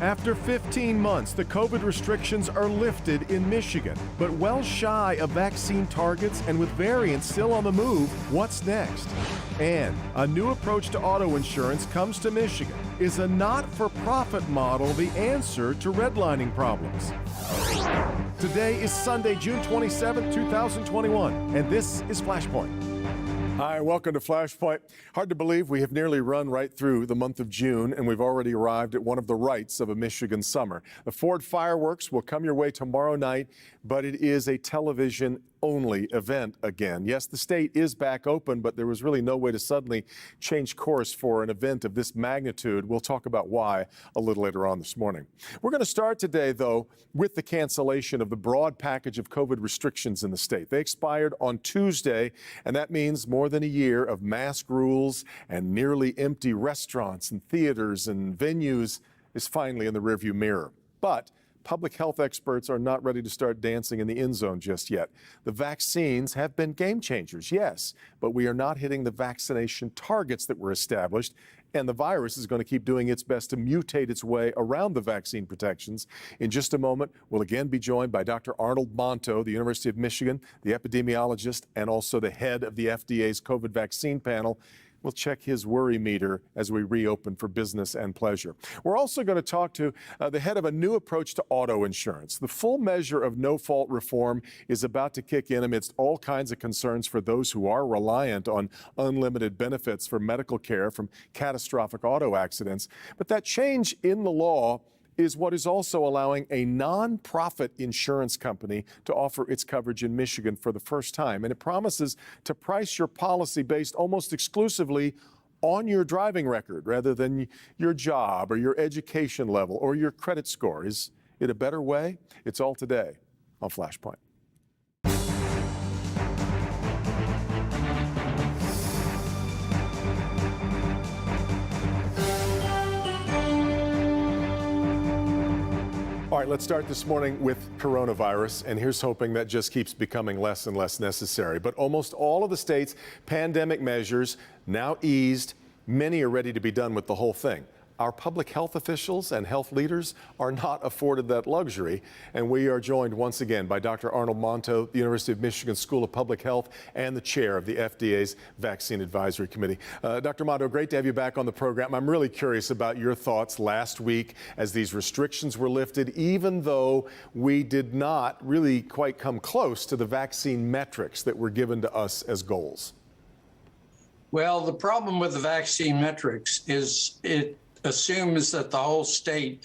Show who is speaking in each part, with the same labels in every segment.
Speaker 1: After 15 months, the COVID restrictions are lifted in Michigan, but well shy of vaccine targets and with variants still on the move, what's next? And a new approach to auto insurance comes to Michigan. Is a not-for-profit model the answer to redlining problems? Today is Sunday, June 27, 2021, and this is Flashpoint. Hi, welcome to Flashpoint. Hard to believe we have nearly run right through the month of June, and we've already arrived at one of the rights of a Michigan summer. The Ford fireworks will come your way tomorrow night, but it is a television-only event again. Yes, the state is back open, but there was really no way to suddenly change course for an event of this magnitude. We'll talk about why a little later on this morning. We're going to start today, though, with the cancellation of the broad package of COVID restrictions in the state. They expired on Tuesday, and that means more than a year of mask rules and nearly empty restaurants and theaters and venues is finally in the rearview mirror. But public health experts are not ready to start dancing in the end zone just yet. The vaccines have been game changers, yes, but we are not hitting the vaccination targets that were established, and the virus is going to keep doing its best to mutate its way around the vaccine protections. In just a moment, we'll again be joined by Dr. Arnold Monto, the University of Michigan, the epidemiologist, and also the head of the FDA's COVID vaccine panel. We'll check his worry meter as we reopen for business and pleasure. We're also going to talk to the head of a new approach to auto insurance. The full measure of no-fault reform is about to kick in amidst all kinds of concerns for those who are reliant on unlimited benefits for medical care from catastrophic auto accidents. But that change in the law is what is also allowing a non-profit insurance company to offer its coverage in Michigan for the first time. And it promises to price your policy based almost exclusively on your driving record rather than your job or your education level or your credit score. Is it a better way? It's all today on Flashpoint. All right, let's start this morning with coronavirus, and here's hoping that just keeps becoming less and less necessary. But almost all of the state's pandemic measures now eased. Many are ready to be done with the whole thing. Our public health officials and health leaders are not afforded that luxury, and we are joined once again by Dr. Arnold Monto, the University of Michigan School of Public Health and the chair of the FDA's Vaccine Advisory Committee. Dr. Monto, great to have you back on the program. I'm really curious about your thoughts last week as these restrictions were lifted, even though we did not really quite come close to the vaccine metrics that were given to us as goals.
Speaker 2: Well, the problem with the vaccine metrics is it assumes that the whole state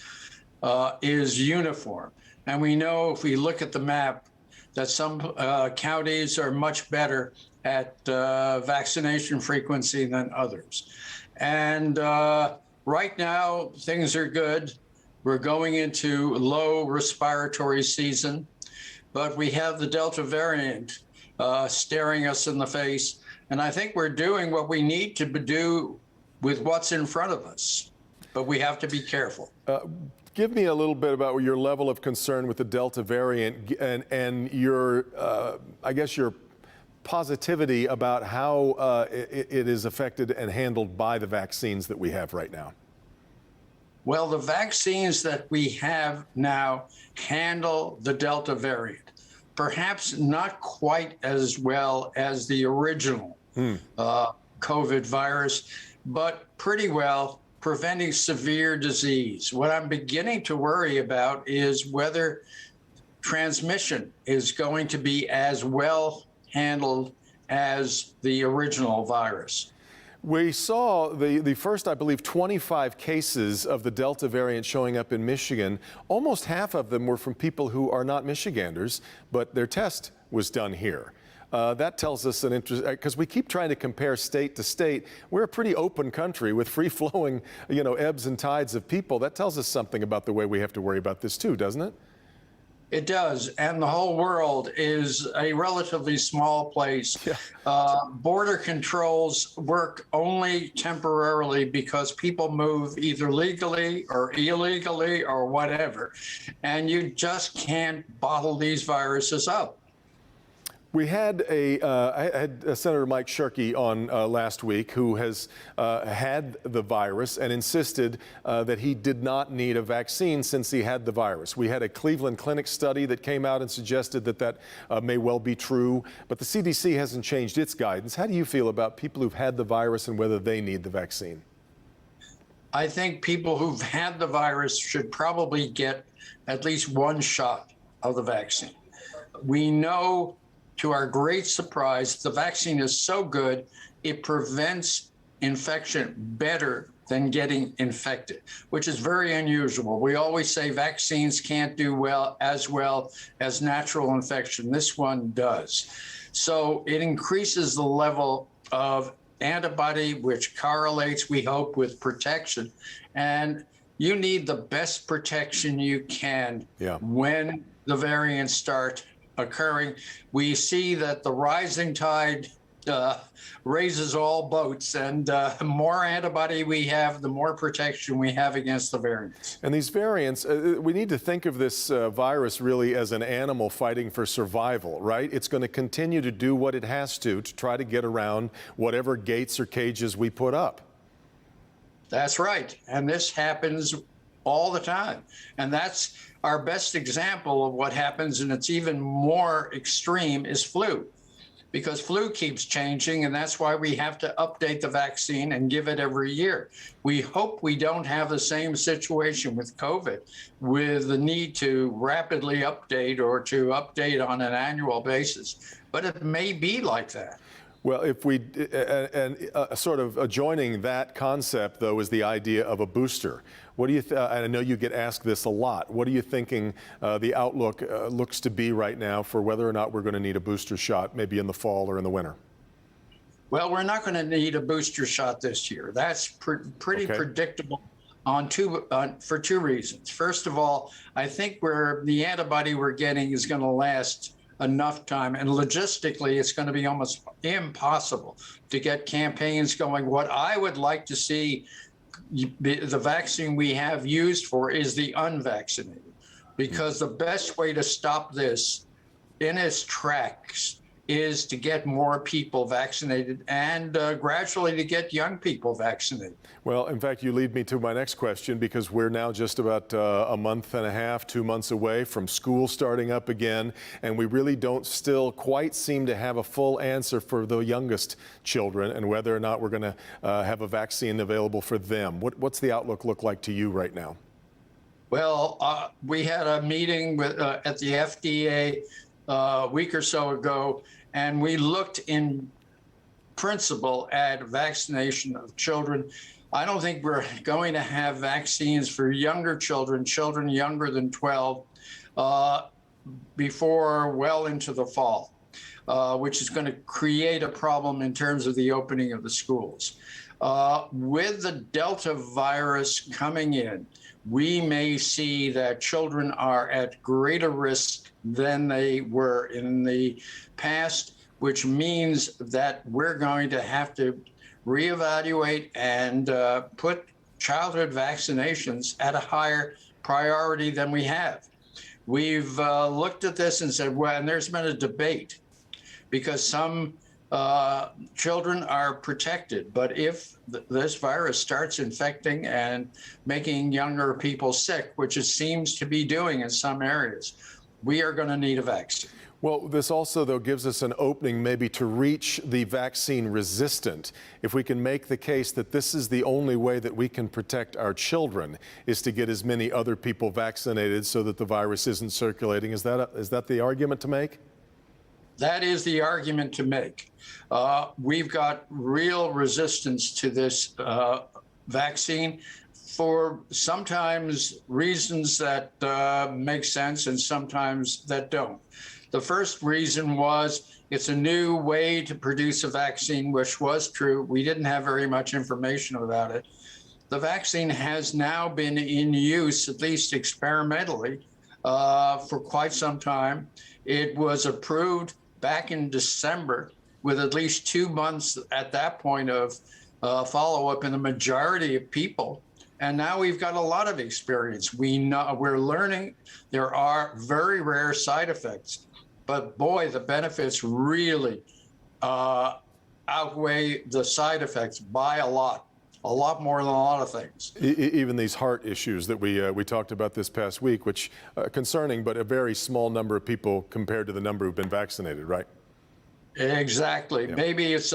Speaker 2: is uniform. And we know if we look at the map that some counties are much better at vaccination frequency than others. And right now, things are good. We're going into low respiratory season, but we have the Delta variant staring us in the face. And I think we're doing what we need to do with what's in front of us. But we have to be careful.
Speaker 1: Give me a little bit about your level of concern with the Delta variant and your, I guess, your positivity about how it is affected and handled by the vaccines that we have right now.
Speaker 2: Well, the vaccines that we have now handle the Delta variant, perhaps not quite as well as the original COVID virus, but pretty well, preventing severe disease. What I'm beginning to worry about is whether transmission is going to be as well handled as the original virus.
Speaker 1: We saw the first, I believe, 25 cases of the Delta variant showing up in Michigan. Almost half of them were from people who are not Michiganders, but their test was done here. That tells us an interest, because we keep trying to compare state to state. We're a pretty open country with free-flowing, ebbs and tides of people. That tells us something about the way we have to worry about this too, doesn't it?
Speaker 2: It does, and the whole world is a relatively small place. Yeah. Border controls work only temporarily because people move either legally or illegally or whatever, and you just can't bottle these viruses up.
Speaker 1: We had I had Senator Mike Shirkey on last week, who has had the virus and insisted that he did not need a vaccine since he had the virus. We had a Cleveland Clinic study that came out and suggested that that may well be true, but the CDC hasn't changed its guidance. How do you feel about people who've had the virus and whether they need the vaccine?
Speaker 2: I think people who've had the virus should probably get at least one shot of the vaccine. We know, to our great surprise, the vaccine is so good, it prevents infection better than getting infected, which is very unusual. We always say vaccines can't do well as natural infection. This one does. So it increases the level of antibody, which correlates, we hope, with protection. And you need the best protection you can when the variants start occurring. We see that the rising tide raises all boats, and the more antibody we have, the more protection we have against the variants.
Speaker 1: And these variants, we need to think of this virus really as an animal fighting for survival, right? It's going to continue to do what it has to try to get around whatever gates or cages we put up.
Speaker 2: That's right. And this happens all the time. And that's our best example of what happens, and it's even more extreme, is flu. Because flu keeps changing, and that's why we have to update the vaccine and give it every year. We hope we don't have the same situation with COVID, with the need to rapidly update or to update on an annual basis. But it may be like that.
Speaker 1: Well, if we, sort of adjoining that concept, though, is the idea of a booster. What do you, and I know you get asked this a lot, what are you thinking the outlook looks to be right now for whether or not we're going to need a booster shot, maybe in the fall or in the winter?
Speaker 2: Well, we're not going to need a booster shot this year. That's pretty predictable for two reasons. First of all, I think the antibody we're getting is going to last enough time, and logistically it's going to be almost impossible to get campaigns going. What I would like to see the vaccine we have used for is the unvaccinated, because the best way to stop this in its tracks is to get more people vaccinated and gradually to get young people vaccinated.
Speaker 1: Well, in fact, you lead me to my next question, because we're now just about a month and a half, 2 months away from school starting up again, and we really don't still quite seem to have a full answer for the youngest children and whether or not we're going to have a vaccine available for them. What's the outlook look like to you right now?
Speaker 2: Well, we had a meeting at the FDA a week or so ago, and we looked in principle at vaccination of children. I don't think we're going to have vaccines for younger children younger than 12, before well into the fall, which is going to create a problem in terms of the opening of the schools. With the Delta virus coming in, we may see that children are at greater risk than they were in the past, which means that we're going to have to reevaluate and put childhood vaccinations at a higher priority than we have. We've looked at this and said, well, and there's been a debate, because some children are protected, but if this virus starts infecting and making younger people sick, which it seems to be doing in some areas, we are going to need a vaccine.
Speaker 1: Well, this also, though, gives us an opening maybe to reach the vaccine resistant. If we can make the case that this is the only way that we can protect our children, is to get as many other people vaccinated so that the virus isn't circulating. Is that the argument to make?
Speaker 2: That is the argument to make. We've got real resistance to this vaccine for sometimes reasons that make sense and sometimes that don't. The first reason was it's a new way to produce a vaccine, which was true. We didn't have very much information about it. The vaccine has now been in use, at least experimentally, for quite some time. It was approved back in December with at least 2 months at that point of follow-up in the majority of people. And now we've got a lot of experience. We're learning there are very rare side effects. but boy, the benefits really outweigh the side effects by a lot more than a lot of things.
Speaker 1: Even these heart issues that we talked about this past week, which concerning, but a very small number of people compared to the number who've been vaccinated, right?
Speaker 2: Exactly. Yeah. Maybe it's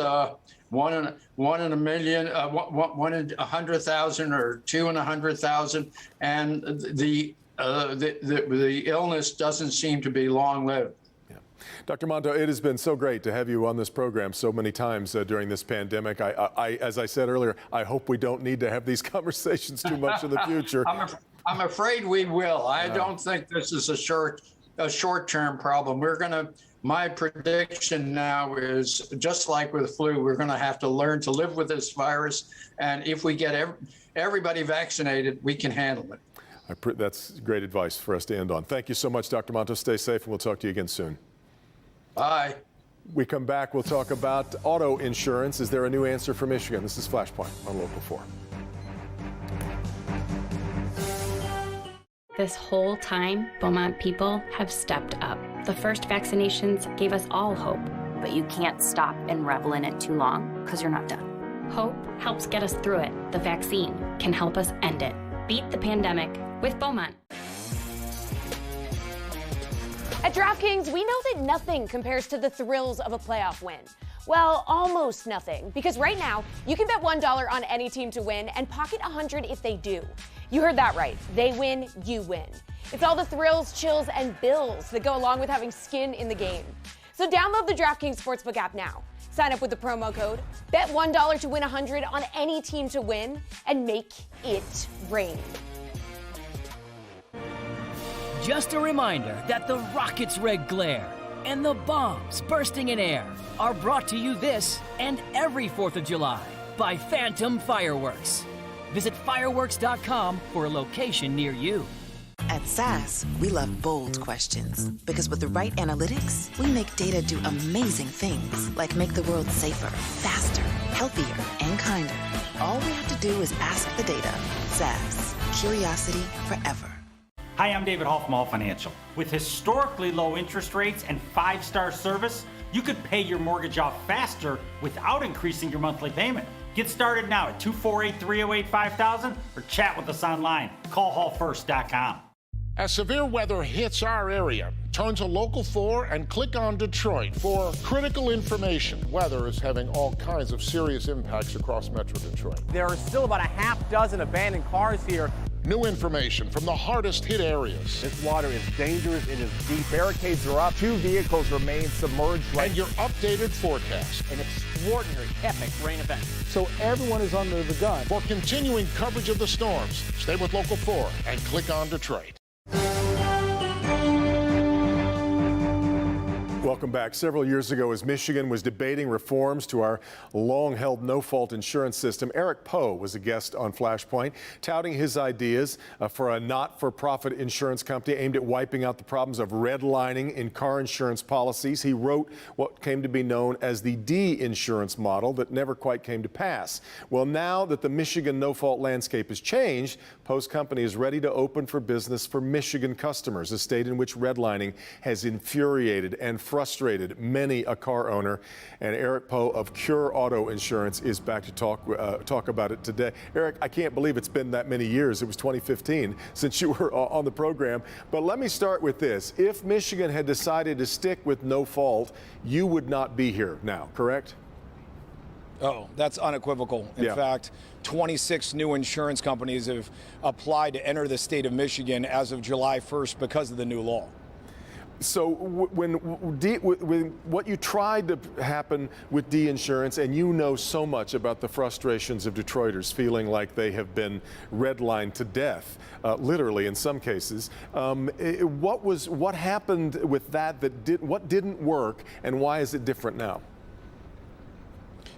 Speaker 2: one in a million, 1 in 100,000, or 2 in 100,000, and the illness doesn't seem to be long-lived.
Speaker 1: Dr. Monto, it has been so great to have you on this program so many times during this pandemic. As I said earlier, I hope we don't need to have these conversations too much in the future.
Speaker 2: I'm afraid we will. I don't think this is a short-term problem. My prediction now is, just like with flu, we're going to have to learn to live with this virus. And if we get everybody vaccinated, we can handle it.
Speaker 1: That's great advice for us to end on. Thank you so much, Dr. Monto. Stay safe, and we'll talk to you again soon.
Speaker 2: Bye.
Speaker 1: We come back, we'll talk about auto insurance. Is there a new answer for Michigan? This is Flashpoint on Local 4.
Speaker 3: This whole time, Beaumont people have stepped up. The first vaccinations gave us all hope.
Speaker 4: But you can't stop and revel in it too long, because you're not done.
Speaker 3: Hope helps get us through it. The vaccine can help us end it. Beat the pandemic with Beaumont.
Speaker 5: At DraftKings, we know that nothing compares to the thrills of a playoff win. Well, almost nothing, because right now, you can bet $1 on any team to win and pocket $100 if they do. You heard that right. They win, you win. It's all the thrills, chills, and bills that go along with having skin in the game. So download the DraftKings Sportsbook app now. Sign up with the promo code, bet $1 to win $100 on any team to win, and make it rain.
Speaker 6: Just a reminder that the rocket's red glare and the bombs bursting in air are brought to you this and every 4th of July by Phantom Fireworks. Visit fireworks.com for a location near you.
Speaker 7: At SAS, we love bold questions because with the right analytics, we make data do amazing things like make the world safer, faster, healthier, and kinder. All we have to do is ask the data. SAS, curiosity forever.
Speaker 8: Hi, I'm David Hall from All Financial. With historically low interest rates and 5-star service, you could pay your mortgage off faster without increasing your monthly payment. Get started now at 248-308-5000 or chat with us online. Call hallfirst.com.
Speaker 9: As severe weather hits our area, turn to Local 4 and click on Detroit for critical information. Weather is having all kinds of serious impacts across Metro Detroit.
Speaker 10: There are still about a half dozen abandoned cars here.
Speaker 9: New information from the hardest hit areas.
Speaker 10: This water is dangerous. It is deep. Barricades are up. 2 vehicles remain submerged.
Speaker 9: And your updated forecast.
Speaker 10: An extraordinary, epic rain event.
Speaker 11: So everyone is under the gun.
Speaker 9: For continuing coverage of the storms, stay with Local 4 and click on Detroit.
Speaker 1: Welcome back. Several years ago, as Michigan was debating reforms to our long-held no-fault insurance system, Eric Poe was a guest on Flashpoint, touting his ideas for a not-for-profit insurance company aimed at wiping out the problems of redlining in car insurance policies. He wrote what came to be known as the D-insurance model that never quite came to pass. Well, now that the Michigan no-fault landscape has changed, Poe's company is ready to open for business for Michigan customers, a state in which redlining has infuriated and frustrated many a car owner. And Eric Poe of Cure Auto Insurance is back to talk about it today. Eric, I can't believe it's been that many years. It was 2015 since you were on the program. But let me start with this. If Michigan had decided to stick with no fault, you would not be here now, correct?
Speaker 12: Oh, that's unequivocal. In fact, 26 new insurance companies have applied to enter the state of Michigan as of July 1st because of the new law.
Speaker 1: So when what you tried to happen with D-insurance, and you know so much about the frustrations of Detroiters feeling like they have been redlined to death, literally in some cases, what happened with that what didn't work, and why is it different now?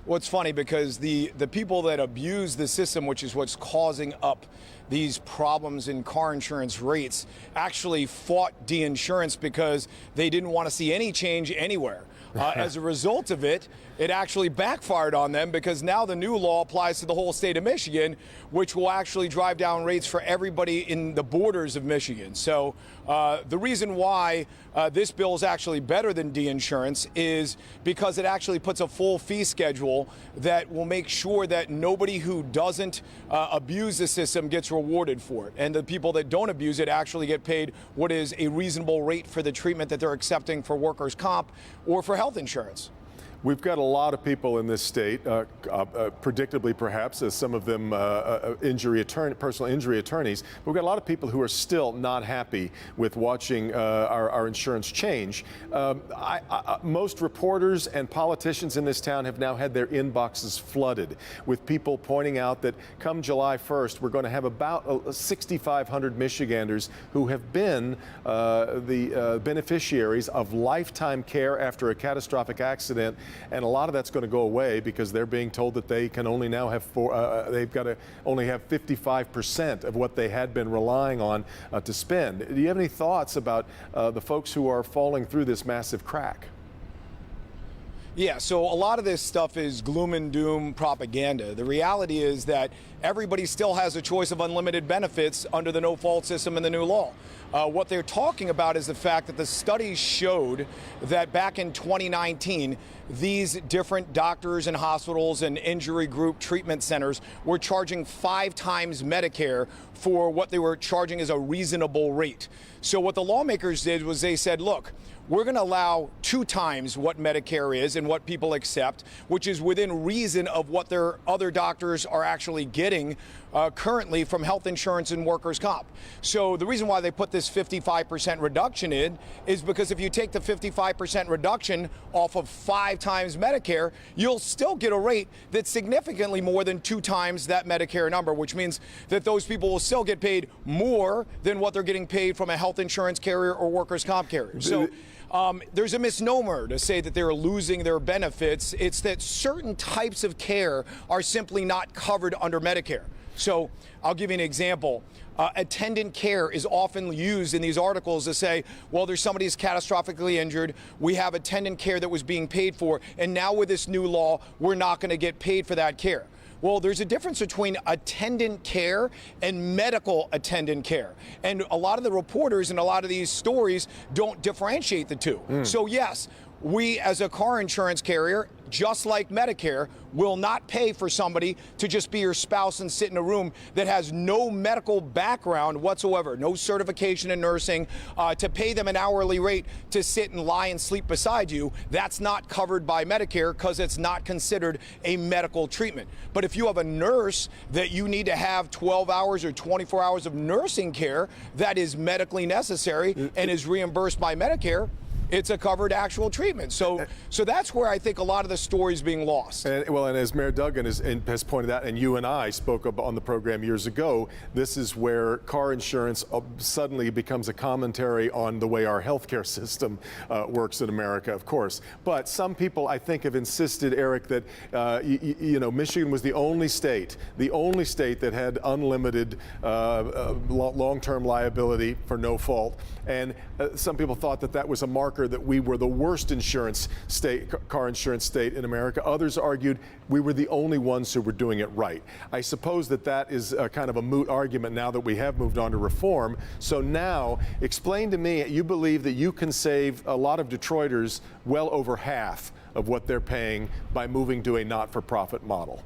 Speaker 12: Well, it's funny because the people that abuse the system, which is what's causing up these problems in car insurance rates, actually fought D-insurance because they didn't want to see any change anywhere. As a result of it, it actually backfired on them because now the new law applies to the whole state of Michigan, which will actually drive down rates for everybody in the borders of Michigan. So the reason why this bill is actually better than de-insurance is because it actually puts a full fee schedule that will make sure that nobody who doesn't abuse the system gets rewarded for it. And the people that don't abuse it actually get paid what is a reasonable rate for the treatment that they're accepting for workers' comp or for health insurance.
Speaker 1: We've got a lot of people in this state, predictably perhaps, as some of them personal injury attorneys. We've got a lot of people who are still not happy with watching our insurance change. Most reporters and politicians in this town have now had their inboxes flooded with people pointing out that come July 1st, we're going to have about 6,500 Michiganders who have been the beneficiaries of lifetime care after a catastrophic accident. And a lot of that's going to go away because they're being told that they can only now have they've got to only have 55% of what they had been relying on to spend. Do you have any thoughts about the folks who are falling through this massive crack?
Speaker 12: Yeah, so a lot of this stuff is gloom and doom propaganda. The reality is that everybody still has a choice of unlimited benefits under the no-fault system in the new law. What they're talking about is the fact that the studies showed that back in 2019, these different doctors and hospitals and injury group treatment centers were charging 5 times Medicare for what they were charging as a reasonable rate. So what the lawmakers did was they said, look, we're going to allow 2 times what Medicare is and what people accept, which is within reason of what their other doctors are actually getting currently from health insurance and workers' comp. So the reason why they put this 55% reduction in is because if you take the 55% reduction off of 5 times Medicare, you'll still get a rate that's significantly more than 2 times that Medicare number, which means that those people will still get paid more than what they're getting paid from a health insurance carrier or workers' comp carrier. So there's a misnomer to say that they're losing their benefits. It's that certain types of care are simply not covered under Medicare. So I'll give you an example. Attendant care is often used in these articles to say, well, there's somebody who's catastrophically injured. We have attendant care that was being paid for. And now with this new law, we're not going to get paid for that care. Well, there's a difference between attendant care and medical attendant care. And a lot of the reporters and a lot of these stories don't differentiate the two. So yes, we as a car insurance carrier, just like Medicare, will not pay for somebody to just be your spouse and sit in a room that has no medical background whatsoever, no certification in nursing, to pay them an hourly rate to sit and lie and sleep beside you. That's not covered by Medicare because it's not considered a medical treatment. But if you have a nurse that you need to have 12 hours or 24 hours of nursing care that is medically necessary and is reimbursed by Medicare, it's a covered actual treatment. So that's where I think a lot of the story is being lost.
Speaker 1: And as Mayor Duggan has pointed out, and you and I spoke up on the program years ago, this is where car insurance suddenly becomes a commentary on the way our healthcare system works in America, of course. But some people, I think, have insisted, Eric, that Michigan was the only state that had unlimited long-term liability for no fault. And some people thought that was a marker that we were the worst car insurance state in America. Others argued we were the only ones who were doing it right. I suppose that is kind of a moot argument now that we have moved on to reform. So now, explain to me, you believe that you can save a lot of Detroiters well over half of what they're paying by moving to a not-for-profit model.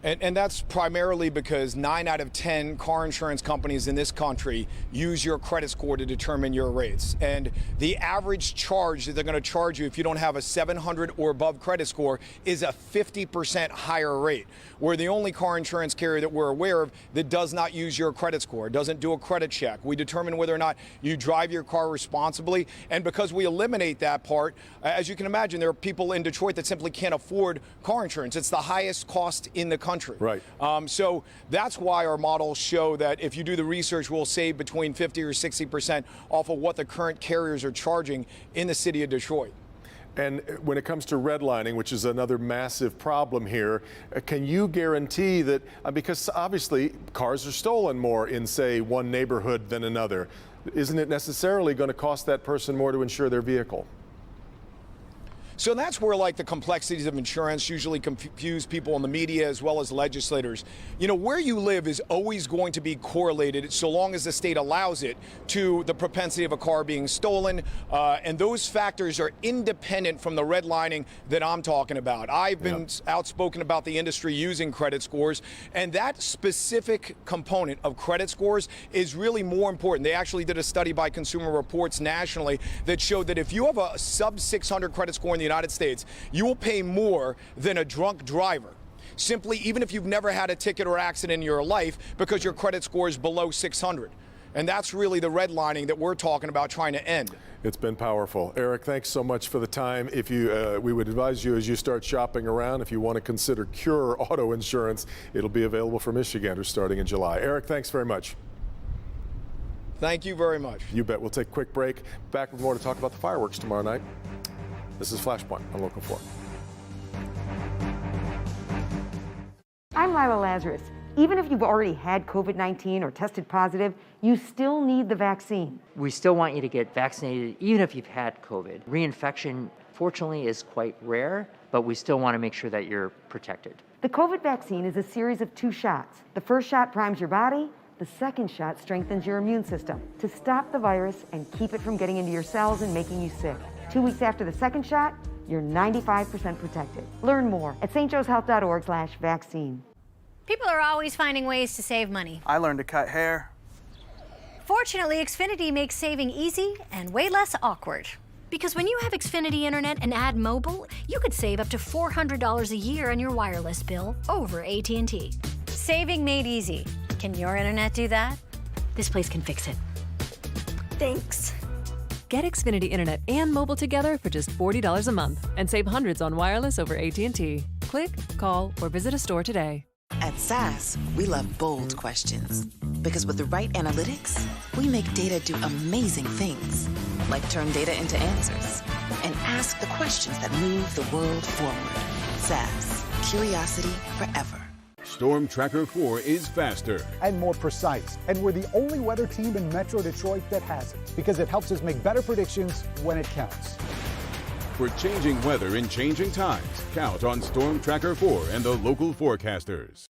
Speaker 12: And that's primarily because 9 out of 10 car insurance companies in this country use your credit score to determine your rates. And the average charge that they're going to charge you if you don't have a 700 or above credit score is a 50% higher rate. We're the only car insurance carrier that we're aware of that does not use your credit score, doesn't do a credit check. We determine whether or not you drive your car responsibly. And because we eliminate that part, as you can imagine, there are people in Detroit that simply can't afford car insurance. It's the highest cost in the country.
Speaker 1: Right.
Speaker 12: So that's why our models show that if you do the research, we'll save between 50 or 60% off of what the current carriers are charging in the city of Detroit.
Speaker 1: And when it comes to redlining, which is another massive problem here, can you guarantee that, because obviously cars are stolen more in, say, one neighborhood than another, isn't it necessarily going to cost that person more to insure their vehicle?
Speaker 12: So that's where like the complexities of insurance usually confuse people in the media as well as legislators. You know, where you live is always going to be correlated, so long as the state allows it, to the propensity of a car being stolen. And those factors are independent from the redlining that I'm talking about. I've been outspoken about the industry using credit scores, and that specific component of credit scores is really more important. They actually did a study by Consumer Reports nationally that showed that if you have a sub 600 credit score in the United States, you will pay more than a drunk driver. Simply, even if you've never had a ticket or accident in your life, because your credit score is below 600. And that's really the redlining that we're talking about trying to end.
Speaker 1: It's been powerful. Eric, thanks so much for the time. If you, we would advise you as you start shopping around, if you want to consider Cure Auto Insurance, it'll be available for Michiganders starting in July. Eric, thanks very much.
Speaker 12: Thank you very much.
Speaker 1: You bet. We'll take a quick break. Back with more to talk about the fireworks tomorrow night. This is Flashpoint on Local 4.
Speaker 13: I'm Lila Lazarus. Even if you've already had COVID-19 or tested positive, you still need the vaccine.
Speaker 14: We still want you to get vaccinated even if you've had COVID. Reinfection, fortunately, is quite rare, but we still want to make sure that you're protected.
Speaker 13: The COVID vaccine is a series of 2 shots. The first shot primes your body. The second shot strengthens your immune system to stop the virus and keep it from getting into your cells and making you sick. 2 weeks after the second shot, you're 95% protected. Learn more at stjoeshealth.org/vaccine.
Speaker 15: People are always finding ways to save money.
Speaker 16: I learned to cut hair.
Speaker 15: Fortunately, Xfinity makes saving easy and way less awkward. Because when you have Xfinity Internet and add mobile, you could save up to $400 a year on your wireless bill over AT&T. Saving made easy. Can your internet do that? This place can fix it. Thanks.
Speaker 17: Get Xfinity Internet and mobile together for just $40 a month and save hundreds on wireless over AT&T. Click, call, or visit a store today.
Speaker 7: At SAS, we love bold questions. Because with the right analytics, we make data do amazing things. Like turn data into answers. And ask the questions that move the world forward. SAS, curiosity forever.
Speaker 18: Storm Tracker 4 is faster
Speaker 11: and more precise. And we're the only weather team in Metro Detroit that has it, because it helps us make better predictions when it counts.
Speaker 18: For changing weather in changing times, count on Storm Tracker 4 and the local forecasters.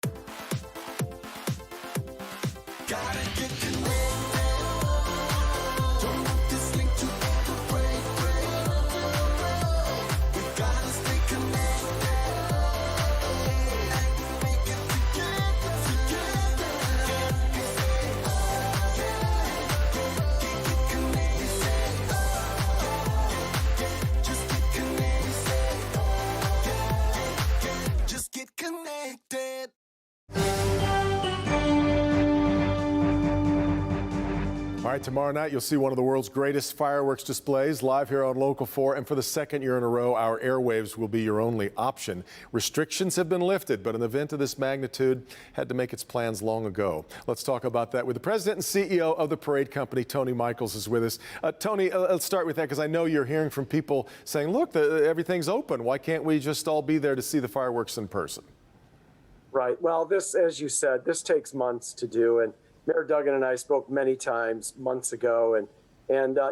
Speaker 1: All right, tomorrow night you'll see one of the world's greatest fireworks displays live here on Local 4, and for the second year in a row, our airwaves will be your only option. Restrictions have been lifted, but an event of this magnitude had to make its plans long ago. Let's talk about that with the president and CEO of the parade company. Tony Michaels is with us. Tony, let's start with that, because I know you're hearing from people saying, look, everything's open. Why can't we just all be there to see the fireworks in person?
Speaker 19: Right. Well, this, as you said, this takes months to do, and Mayor Duggan and I spoke many times months ago, and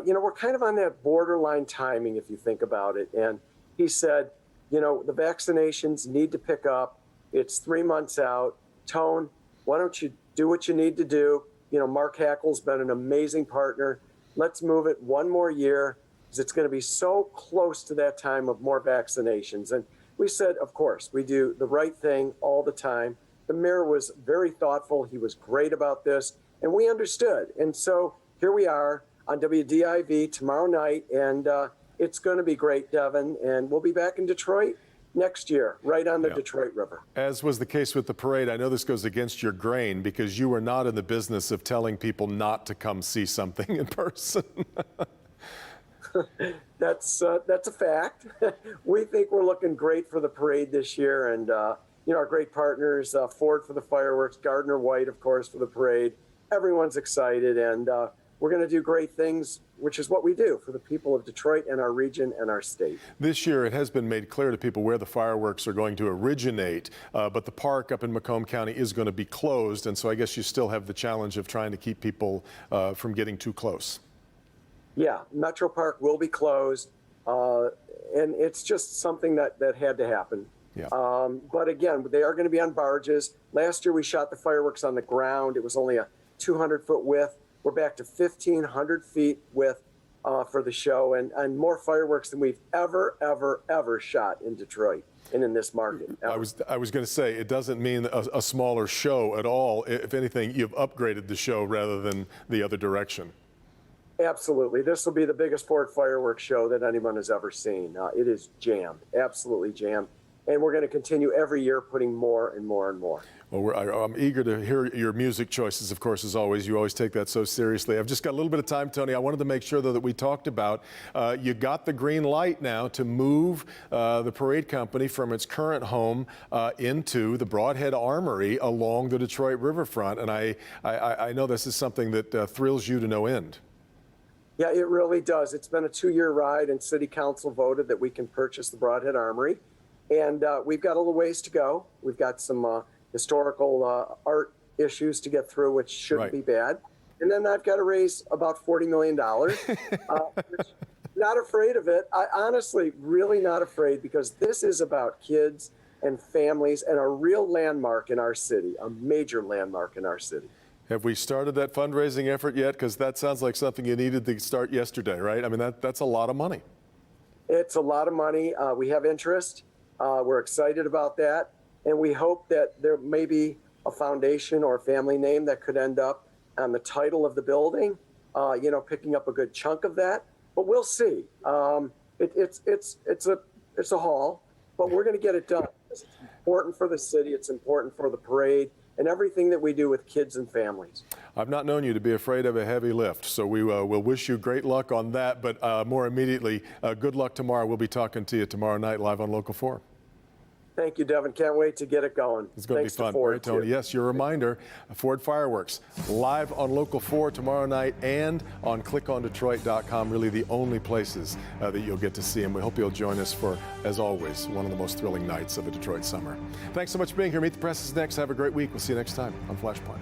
Speaker 19: you know, we're kind of on that borderline timing if you think about it. And he said, you know, the vaccinations need to pick up. It's 3 months out. Tone, why don't you do what you need to do? You know, Mark Hackle's been an amazing partner. Let's move it one more year, because it's going to be so close to that time of more vaccinations. And we said, of course, we do the right thing all the time. The mayor was very thoughtful. He was great about this, and we understood. And so here we are on WDIV tomorrow night, and it's going to be great, Devin. And we'll be back in Detroit next year, right on the Detroit River.
Speaker 1: As was the case with the parade, I know this goes against your grain, because you were not in the business of telling people not to come see something in person.
Speaker 19: That's a fact. We think we're looking great for the parade this year, and you know, our great partners, Ford for the fireworks, Gardner White, of course, for the parade. Everyone's excited, and we're going to do great things, which is what we do for the people of Detroit and our region and our state.
Speaker 1: This year, it has been made clear to people where the fireworks are going to originate, but the park up in Macomb County is going to be closed, and so I guess you still have the challenge of trying to keep people from getting too close.
Speaker 19: Yeah, Metro Park will be closed. And it's just something that had to happen.
Speaker 1: Yeah.
Speaker 19: But again, they are going to be on barges. Last year we shot the fireworks on the ground. It was only a 200-foot width. We're back to 1,500 feet width for the show, and more fireworks than we've ever shot in Detroit and in this market.
Speaker 1: I was going to say, it doesn't mean a smaller show at all. If anything, you've upgraded the show rather than the other direction.
Speaker 19: Absolutely. This will be the biggest Ford fireworks show that anyone has ever seen. It is jammed, absolutely jammed. And we're going to continue every year putting more and more and more.
Speaker 1: Well, I'm eager to hear your music choices, of course, as always. You always take that so seriously. I've just got a little bit of time, Tony. I wanted to make sure, though, that we talked about you got the green light now to move the parade company from its current home into the Broadhead Armory along the Detroit riverfront. And I know this is something that thrills you to no end.
Speaker 19: Yeah, it really does. It's been a 2-year ride, and City Council voted that we can purchase the Broadhead Armory. And we've got a little ways to go. We've got some historical art issues to get through, which shouldn't be bad. And then I've got to raise about $40 million. Not afraid of it. I honestly, really not afraid, because this is about kids and families and a real landmark in our city, a major landmark in our city.
Speaker 1: Have we started that fundraising effort yet? Because that sounds like something you needed to start yesterday, right? I mean, that's a lot of money.
Speaker 19: It's a lot of money. We have interest. We're excited about that. And we hope that there may be a foundation or a family name that could end up on the title of the building, picking up a good chunk of that. But we'll see. It's a haul, but we're going to get it done. It's important for the city. It's important for the parade and everything that we do with kids and families.
Speaker 1: I've not known you to be afraid of a heavy lift, so we will wish you great luck on that. But more immediately, good luck tomorrow. We'll be talking to you tomorrow night live on Local 4.
Speaker 19: Thank you, Devin. Can't wait to get it going.
Speaker 1: It's going to be fun. All right, Tony. Yes, your reminder, Ford Fireworks, live on Local 4 tomorrow night and on clickondetroit.com, really the only places that you'll get to see them. We hope you'll join us for, as always, one of the most thrilling nights of the Detroit summer. Thanks so much for being here. Meet the Press is next. Have a great week. We'll see you next time on Flashpoint.